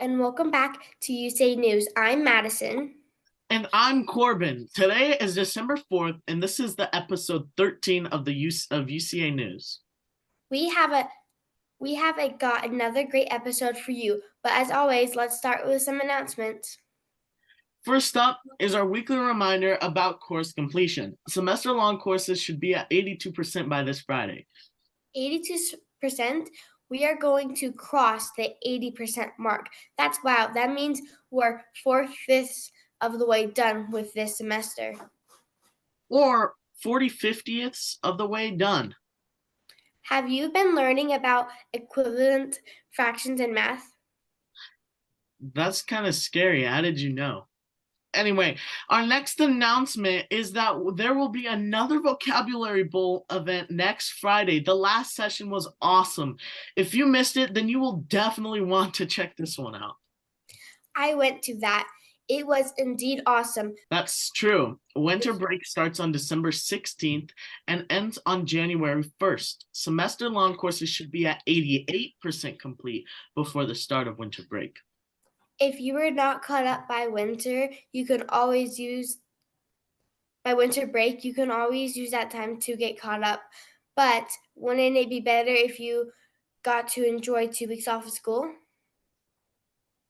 and welcome back to UCA News. I'm Madison. And I'm Corbin. Today is December 4th, and this is the episode 13 of UCA News. We have got another great episode for you, but as always, let's start with some announcements. First up is our weekly reminder about course completion. Semester-long courses should be at 82% by this Friday. 82%? We are going to cross the 80% mark. That's wow. That means we're 4/5 of the way done with this semester. Or 40/50ths of the way done. Have you been learning about equivalent fractions in math? That's kind of scary. How did you know? Anyway, our next announcement is that there will be another vocabulary bowl event next Friday. The last session was awesome. If you missed it, then you will definitely want to check this one out. I went to that. It was indeed awesome. That's true. Winter break starts on December 16th and ends on January 1st. Semester-long courses should be at 88% complete before the start of winter break. If you were not caught up by winter, you can always use winter break, you can always use that time to get caught up. But wouldn't it be better if you got to enjoy 2 weeks off of school?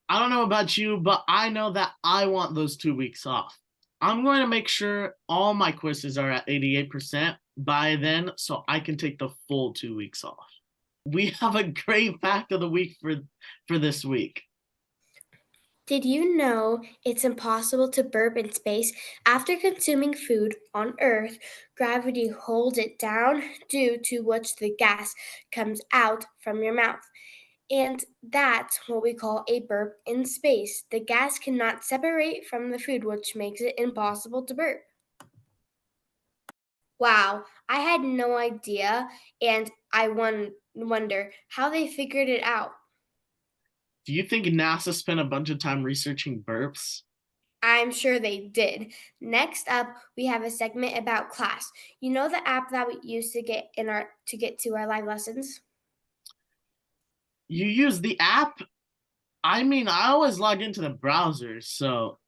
I don't know about you, but I know that I want those 2 weeks off. I'm going to make sure all my quizzes are at 88% by then so I can take the full 2 weeks off. We have a great fact of the week for this week. Did you know it's impossible to burp in space? After consuming food on Earth, gravity holds it down due to which the gas comes out from your mouth. And that's what we call a burp in space. The gas cannot separate from the food, which makes it impossible to burp. Wow, I had no idea, and I wonder how they figured it out. Do you think NASA spent a bunch of time researching burps? I'm sure they did. Next up, we have a segment about class. You know the app that we use to get to our live lessons? You use the app? I mean, I always log into the browser, so.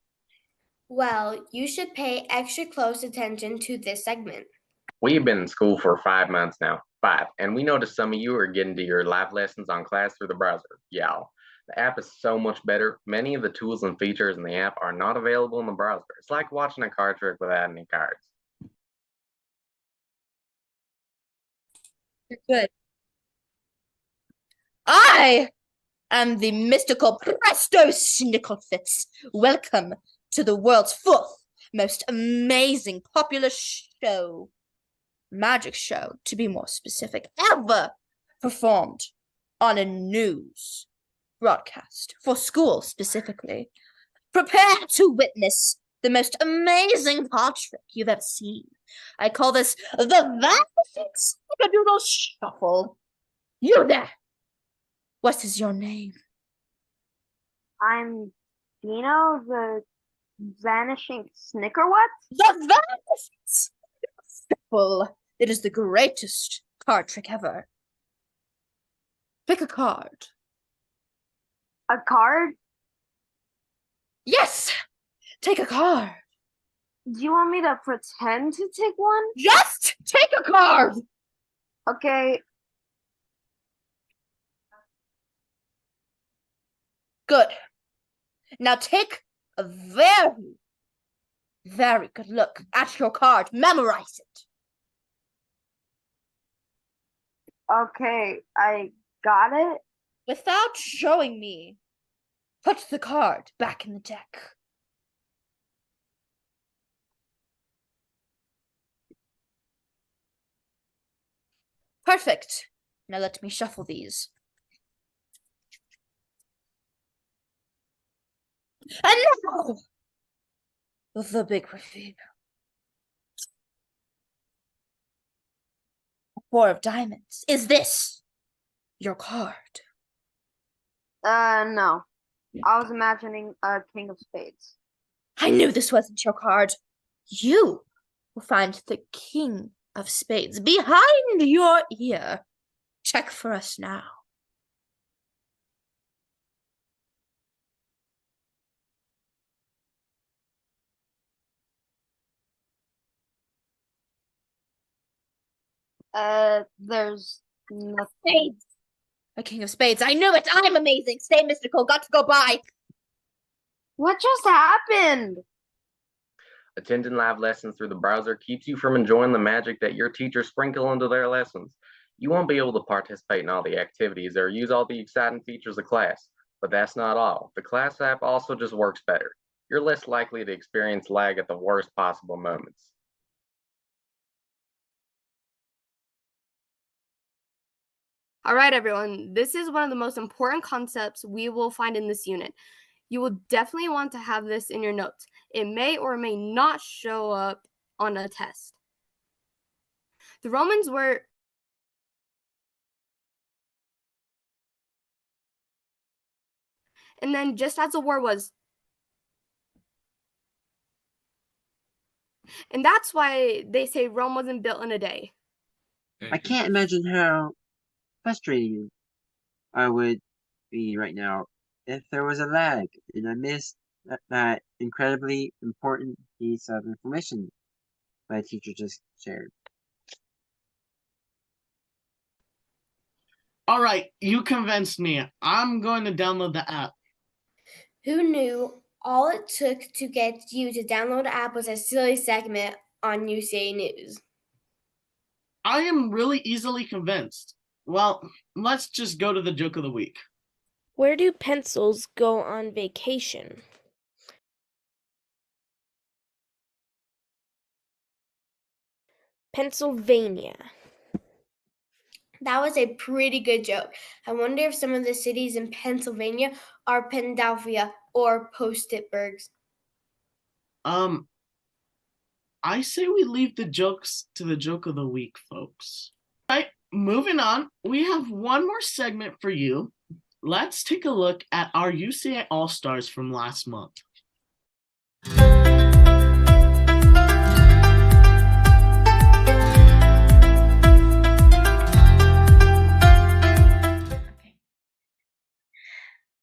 Well, you should pay extra close attention to this segment. We've been in school for 5 months now, 5, and we noticed some of you are getting to your live lessons on class through the browser. Yeah, the app is so much better. Many of the tools and features in the app are not available in the browser. It's like watching a card trick without any cards. You're good. I am the mystical Presto Snicklefitz. Welcome to the world's fourth most amazing popular show. Magic show, to be more specific, ever performed on a news broadcast for school specifically. Prepare to witness the most amazing card trick you've ever seen. I call this the Vanishing Snickerdoodle Shuffle. You there! What is your name? I'm Dino, the vanishing snicker what? The Vanishing Shuffle. It is the greatest card trick ever. Pick a card. A card? Yes! Take a card. Do you want me to pretend to take one? Just take a card! Okay. Good. Now take a very, very good look at your card. Memorize it. Okay, I got it. Without showing me, put the card back in the deck. Perfect. Now let me shuffle these. And now, the big reveal. 4 of diamonds. Is this your card? No. I was imagining a king of spades. I knew this wasn't your card. You will find the king of spades behind your ear. Check for us now. There's nothing. Spades. A king of spades. I knew it. I'm amazing. Stay mystical. Got to go by. What just happened? Attending live lessons through the browser keeps you from enjoying the magic that your teachers sprinkle into their lessons. You won't be able to participate in all the activities or use all the exciting features of class, but that's not all. The class app also just works better. You're less likely to experience lag at the worst possible moments. All right, everyone, this is one of the most important concepts we will find in this unit. You will definitely want to have this in your notes. It may or may not show up on a test. The Romans were and then just as the war was. And that's why they say Rome wasn't built in a day. I can't imagine how frustrating I would be right now if there was a lag and I missed that incredibly important piece of information my teacher just shared. All right, you convinced me. I'm going to download the app. Who knew all it took to get you to download the app was a silly segment on UCA News? I am really easily convinced. Well, let's just go to the joke of the week. Where do pencils go on vacation? Pennsylvania. That was a pretty good joke. I wonder if some of the cities in Pennsylvania are Pennsylvania or Post-it-burgs. I say we leave the jokes to the joke of the week, folks. All right, moving on. We have one more segment for you. Let's take a look at our UCA All-Stars from last month.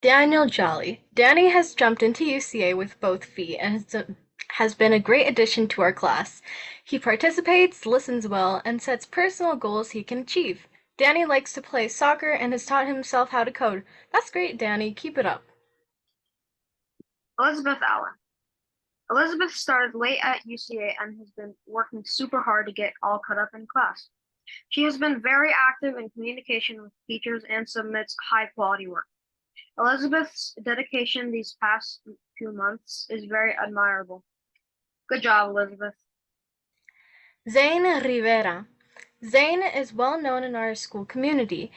Daniel Jolly. Danny has jumped into UCA with both feet and has been a great addition to our class. He participates, listens well, and sets personal goals he can achieve. Danny likes to play soccer and has taught himself how to code. That's great, Danny. Keep it up. Elizabeth Allen. Elizabeth started late at UCA and has been working super hard to get all caught up in class. She has been very active in communication with teachers and submits high-quality work. Elizabeth's dedication these past few months is very admirable. Good job, Elizabeth. Zane Rivera. Zane is well known in our school community.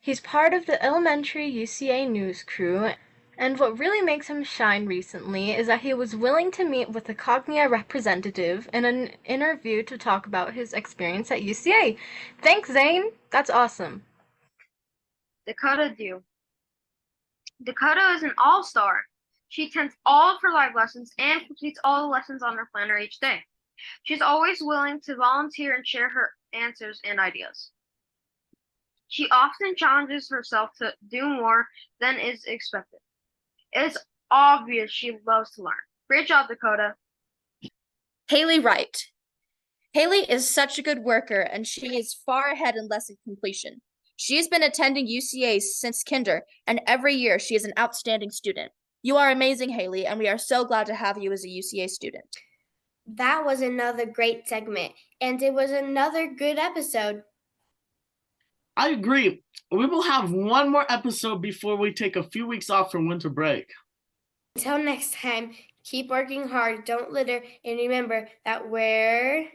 He's part of the elementary UCA news crew, and what really makes him shine recently is that he was willing to meet with a Cognia representative in an interview to talk about his experience at UCA. Thanks, Zane. That's awesome. Dakota Dew. Dakota is an all-star. She attends all of her live lessons and completes all the lessons on her planner each day. She's always willing to volunteer and share her answers and ideas. She often challenges herself to do more than is expected. It is obvious she loves to learn. Great job, Dakota. Haley Wright. Haley is such a good worker, and she is far ahead in lesson completion. She has been attending UCA since kinder, and every year she is an outstanding student. You are amazing, Haley, and we are so glad to have you as a UCA student. That was another great segment, and it was another good episode. I agree. We will have one more episode before we take a few weeks off for winter break. Until next time, keep working hard, don't litter, and remember that where